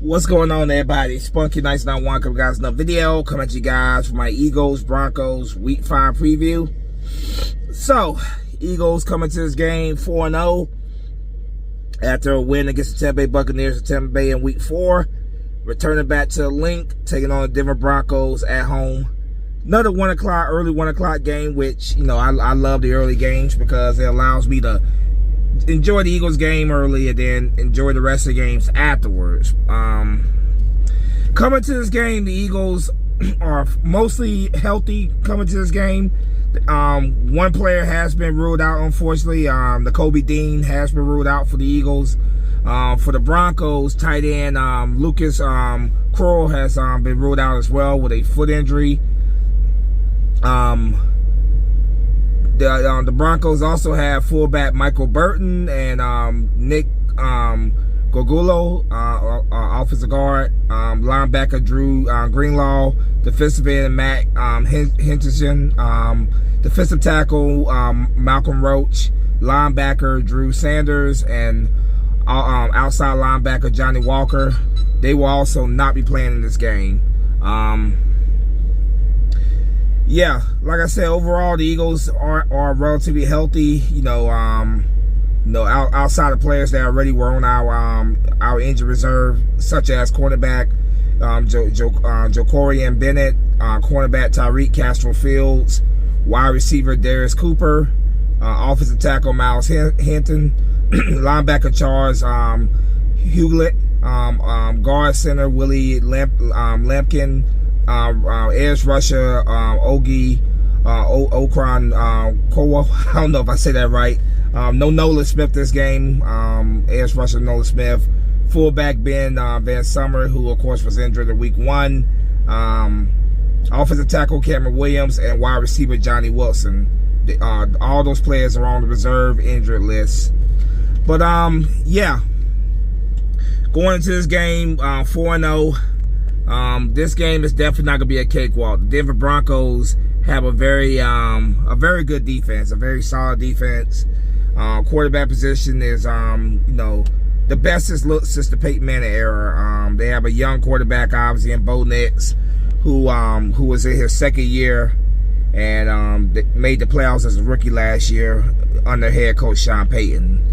What's going on, everybody? Spunky Nice 91 coming guys another video. Coming at you guys for my Eagles Broncos Week 5 preview. So, Eagles coming to this game 4-0 after a win against the Tampa Bay Buccaneers at Tampa Bay in Week 4. Returning back to the link, taking on the Denver Broncos at home. Another early 1 o'clock game, which, you know, I love the early games because it allows me to enjoy the Eagles game early and then enjoy the rest of the games afterwards. Coming to this game, the Eagles are mostly healthy coming to this game. One player has been ruled out, unfortunately. The Kobe Dean has been ruled out for the Eagles. For the Broncos, tight end Lucas Kroll has been ruled out as well with a foot injury. The Broncos also have fullback Michael Burton and Nick Gogulo, offensive guard, linebacker Drew Greenlaw, defensive end Matt Henderson, defensive tackle Malcolm Roach, linebacker Drew Sanders, and outside linebacker Johnny Walker. They will also not be playing in this game. Yeah, like I said, overall the Eagles are relatively healthy. Outside of players that already were on our injured reserve, such as cornerback Jocorian Bennett, cornerback Tyreek Castro-Fields, wide receiver Darius Cooper, offensive tackle Miles Hinton, linebacker Charles Hughlett, guard center Willie Lampkin, edge rusher Ogie Okran Kowa. I don't know if I say that right. No Nolan Smith this game. Edge rusher Nolan Smith. Fullback Ben Van Summer, who of course was injured in Week 1. Offensive tackle Cameron Williams, and wide receiver Johnny Wilson. All those players are on the reserve injured list. But yeah, going into this game 4-0. This game is definitely not gonna be a cakewalk. The Denver Broncos have a very good defense, a very solid defense. Quarterback position is the best since the Peyton Manning era. They have a young quarterback, obviously, in Bo Nix, who was in his second year and made the playoffs as a rookie last year under head coach Sean Payton.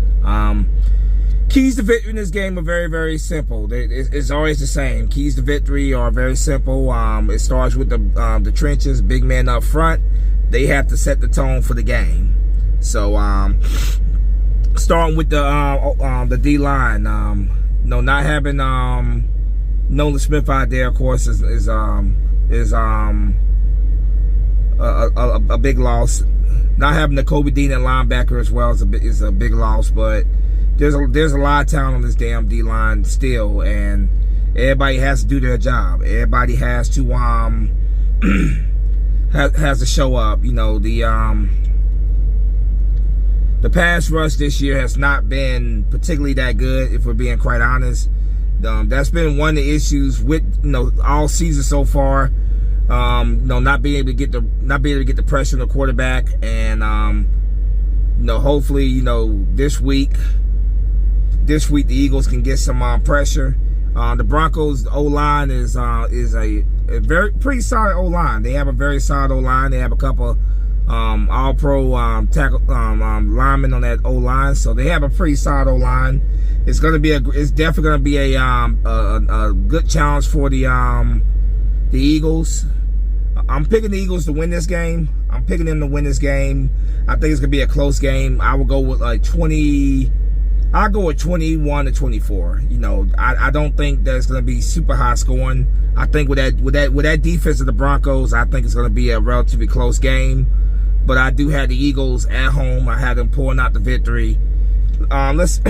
Keys to victory in this game are very, very simple. It's always the same. Keys to victory are very simple. It starts with the trenches, big men up front. They have to set the tone for the game. So, starting with the D-line, not having Nolan Smith out there, of course, is a big loss. Not having the Kobe Dean at linebacker as well is a big loss, but there's a lot of talent on this damn D-line still, and everybody has to do their job. Everybody has to has to show up. The pass rush this year has not been particularly that good, if we're being quite honest. That's been one of the issues with all season so far. Not being able to get the pressure on the quarterback, and hopefully this week the Eagles can get some pressure. The Broncos O-line is a pretty solid O-line. They have a very solid O-line. They have a couple all-pro tackle linemen on that O-line, so they have a pretty solid O-line. It's definitely gonna be a good challenge for the Eagles. I'm picking the Eagles to win this game. I'm picking them to win this game. I think it's gonna be a close game. I will go with like 20. I'll go with 21-24. I don't think that's going to be super high scoring. I think with that defense of the Broncos, I think it's going to be a relatively close game. But I do have the Eagles at home. I have them pulling out the victory. Last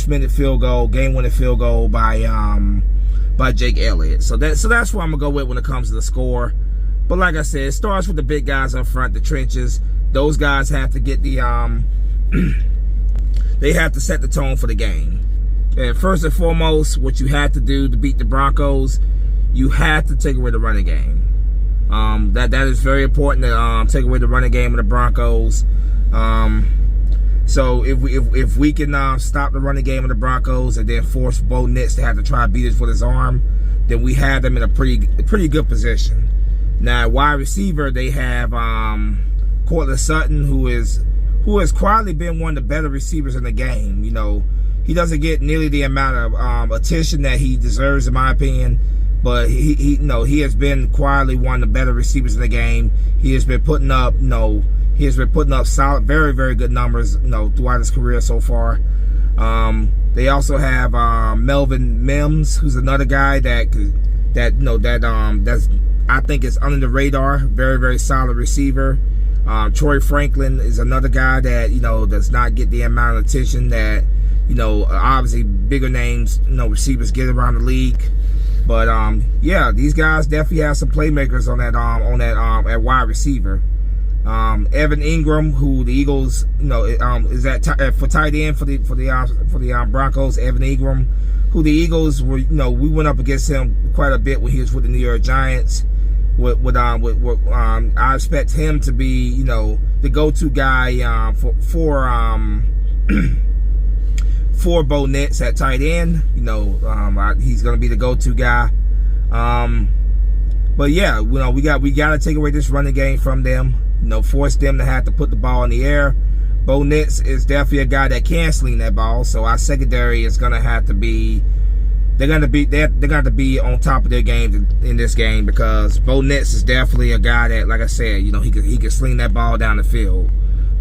minute field goal, game-winning field goal by Jake Elliott. So that's what I'm gonna go with when it comes to the score. But like I said, it starts with the big guys up front, the trenches. Those guys have to get the they have to set the tone for the game. And first and foremost, what you have to do to beat the Broncos, you have to take away the running game. That is very important to take away the running game of the Broncos. So if we can stop the running game of the Broncos and then force Bo Nix to have to try to beat us with his arm, then we have them in a pretty good position. Now, wide receiver, they have Cortland Sutton, who has quietly been one of the better receivers in the game. You know, he doesn't get nearly the amount of attention that he deserves, in my opinion. But he has been quietly one of the better receivers in the game. He has been putting up, solid, very, very good numbers, throughout his career so far. They also have Melvin Mims, who's another guy that's I think is under the radar, very, very solid receiver. Troy Franklin is another guy that does not get the amount of attention that obviously bigger names receivers get around the league. But yeah, these guys definitely have some playmakers on that at wide receiver. Evan Ingram, who the Eagles is at for tight end for the Broncos. Evan Ingram, who the Eagles were we went up against him quite a bit when he was with the New York Giants. I expect him to be the go-to guy for Bo Nix at tight end. He's going to be the go-to guy. But yeah, we got to take away this running game from them. Force them to have to put the ball in the air. Bo Nix is definitely a guy that can sling that ball. So our secondary is going to have to be. They're going to be on top of their game in this game, because Bo Nix is definitely a guy that, like I said, he can sling that ball down the field.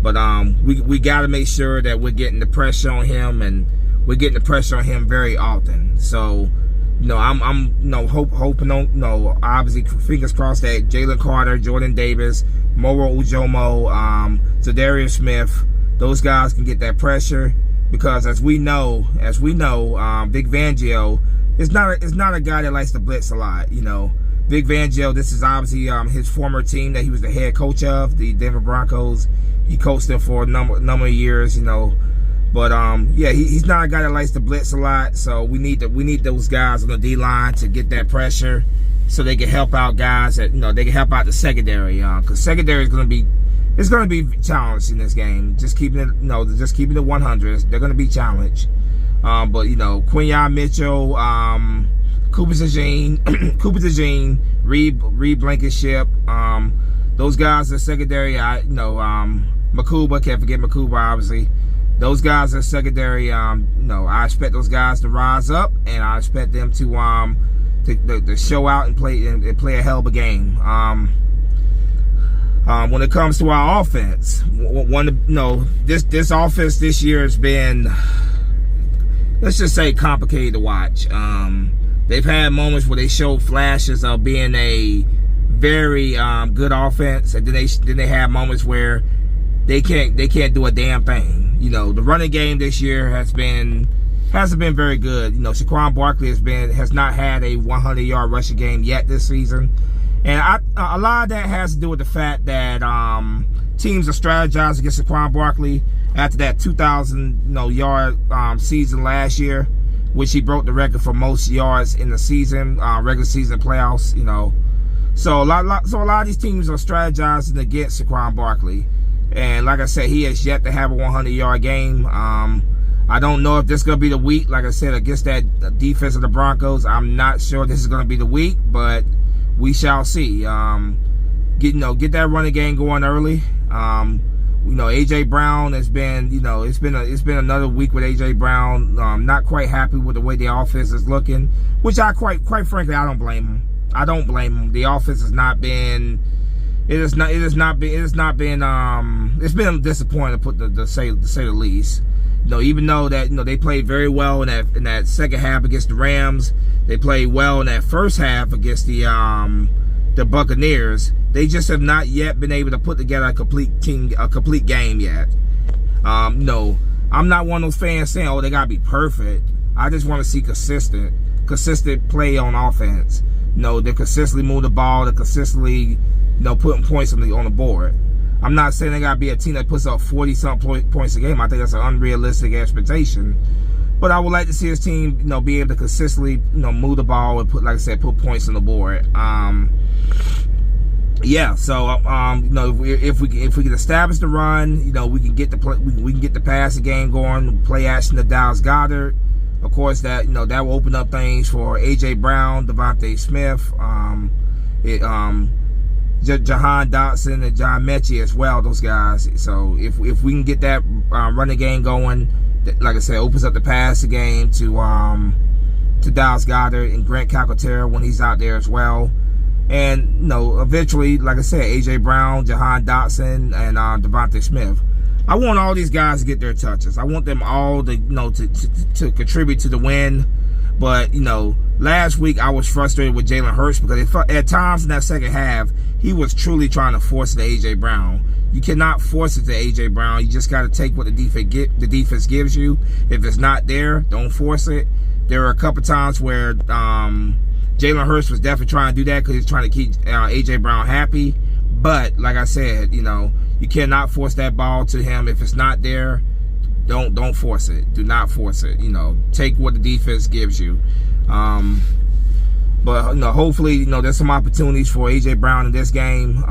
But we got to make sure that we're getting the pressure on him, and we're getting the pressure on him very often. So, I'm hoping on, obviously fingers crossed that Jalen Carter, Jordan Davis, Moro Ujomo, Zadarius Smith, those guys can get that pressure, because as we know, Vic Fangio is not a guy that likes to blitz a lot. Vic Fangio, this is obviously his former team that he was the head coach of, the Denver Broncos. He coached them for a number of years, But yeah, he's not a guy that likes to blitz a lot. So we need those guys on the D line to get that pressure, so they can help out guys that they can help out the secondary. Because secondary is going to be challenged in this game. Just keeping it 100. They're going to be challenged. But Quinyon Mitchell, Cooper DeJean, Reed Blankenship, those guys are secondary. Makuba, can't forget Makuba, obviously. Those guys are secondary. I expect those guys to rise up, and I expect them to show out and play a hell of a game. When it comes to our offense, this offense this year has been, let's just say, complicated to watch. They've had moments where they showed flashes of being a very good offense, and then they have moments where they can't do a damn thing. The running game this year hasn't been very good. Saquon Barkley has not had a 100-yard rushing game yet this season, and a lot of that has to do with the fact that teams are strategizing against Saquon Barkley after that 2,000-yard season last year, which he broke the record for most yards in the season, regular season playoffs. So a lot of these teams are strategizing against Saquon Barkley. And like I said, he has yet to have a 100-yard game. I don't know if this is going to be the week, like I said, against that defense of the Broncos. I'm not sure this is going to be the week, but we shall see. Get that running game going early. AJ Brown has been, it's been another week with AJ Brown. Not quite happy with the way the offense is looking, which I quite frankly, I don't blame him. The offense has not been. It's been disappointing to say the least. Even though that they played very well in that second half against the Rams, they played well in that first half against the Buccaneers. They just have not yet been able to put together a complete game yet. No, I'm not one of those fans saying, "Oh, they gotta be perfect." I just want to see consistent play on offense. They consistently move the ball. They consistently putting points on the board. I'm not saying they gotta be a team that puts up 40-something points a game. I think that's an unrealistic expectation. But I would like to see his team, be able to consistently, move the ball and put points on the board. Yeah, yeah, so if we can establish the run, we can get the passing game going, play action to Dallas Goedert. Of course, that that will open up things for AJ Brown, Devontae Smith, Jahan Dotson and John Mechie as well. Those guys. So if we can get that running game going, like I said, opens up the passing game to Dallas Goedert and Grant Calcaterra when he's out there as well. And eventually, like I said, AJ Brown, Jahan Dotson, and Devontae Smith. I want all these guys to get their touches. I want them all to to contribute to the win. But last week I was frustrated with Jalen Hurts because at times in that second half he was truly trying to force it to AJ Brown. You cannot force it to AJ Brown. You just got to take what the defense gives you. If it's not there, don't force it. There were a couple times where Jalen Hurts was definitely trying to do that because he's trying to keep AJ Brown happy. But like I said, you cannot force that ball to him. If it's not there, don't force it. Do not force it. Take what the defense gives you. But hopefully, there's some opportunities for AJ Brown in this game.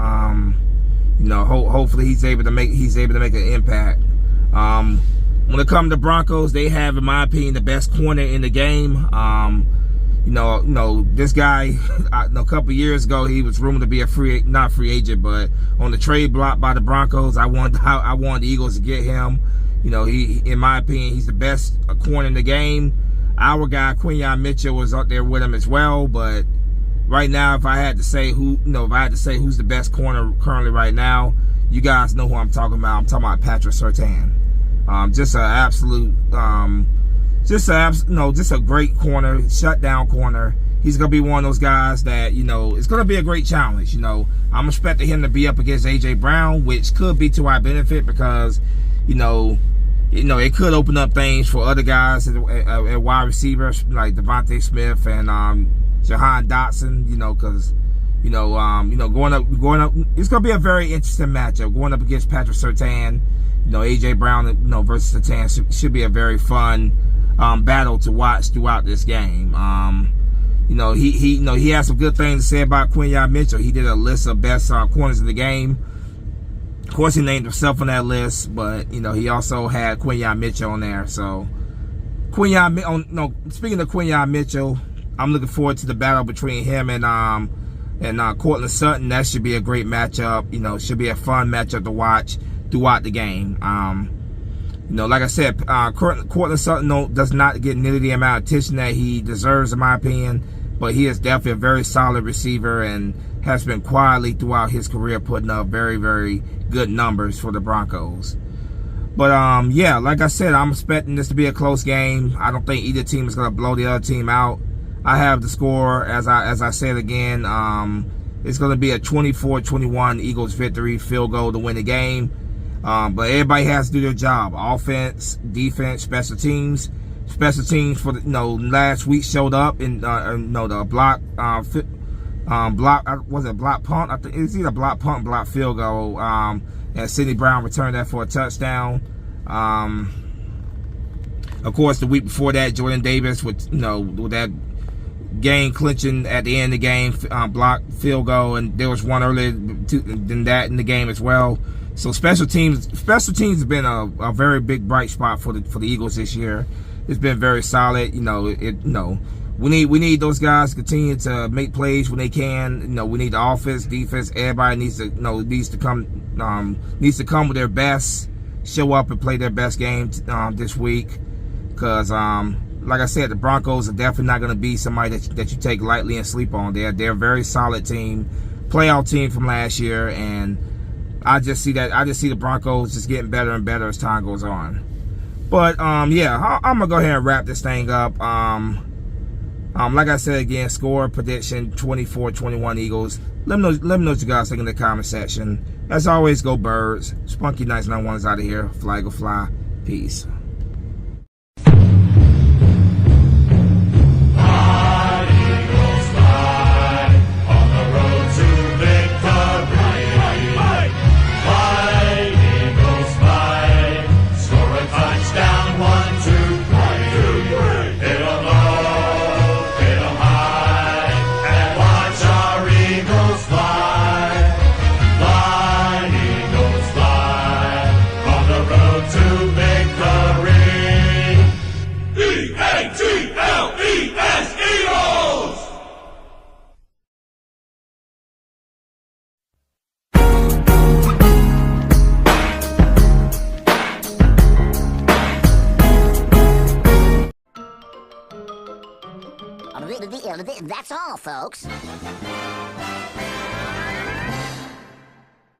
Hopefully he's able to make an impact. When it comes to Broncos, they have, in my opinion, the best corner in the game. This guy, a couple years ago, he was rumored to be not free agent, but on the trade block by the Broncos. I wanted the Eagles to get him. He, in my opinion, he's the best corner in the game. Our guy Quinyon Mitchell was up there with him as well, but right now, if I had to say who's the best corner currently right now, you guys know who I'm talking about. I'm talking about Patrick Surtain. Just a great corner, shutdown corner. He's gonna be one of those guys that it's gonna be a great challenge. I'm expecting him to be up against AJ Brown, which could be to our benefit because it could open up things for other guys at wide receivers like Devontae Smith and Jahan Dotson. Because going up, it's gonna be a very interesting matchup going up against Patrick Surtain. AJ Brown, versus Surtain should be a very fun battle to watch throughout this game. He has some good things to say about Quinyon Mitchell. He did a list of best corners in the game. Of course, he named himself on that list, but he also had Quinyon Mitchell on there. So speaking of Quinyon Mitchell, I'm looking forward to the battle between him and Courtland Sutton. That should be a great matchup. Should be a fun matchup to watch throughout the game. Like I said, Courtland Sutton does not get nearly the amount of attention that he deserves, in my opinion. But he is definitely a very solid receiver and has been quietly throughout his career putting up very, very good numbers for the Broncos. But yeah, like I said, I'm expecting this to be a close game. I don't think either team is going to blow the other team out. I have the score, as I said again, it's going to be a 24-21 Eagles victory, field goal to win the game. But everybody has to do their job. Offense, defense, special teams. Special teams for last week showed up in the block was it block punt? I think it's either block punt, block field goal. And Sidney Brown returned that for a touchdown. Of course, the week before that, Jordan Davis with that game clinching at the end of the game, block field goal, and there was one earlier than that in the game as well. So special teams has been a very big bright spot for the Eagles this year. It's been very solid. We need those guys to continue to make plays when they can. We need the offense, defense. Everybody needs to come with their best, show up and play their best game this week. Because like I said, the Broncos are definitely not going to be somebody that you take lightly and sleep on. They're a very solid team, playoff team from last year, and I just see the Broncos just getting better and better as time goes on. But yeah, I'm gonna go ahead and wrap this thing up. Like I said again, score prediction 24-21 Eagles. Let me know what you guys think in the comment section. As always, go Birds. Spunky Nice 91 is out of here. Fly go fly. Peace. That's all, folks.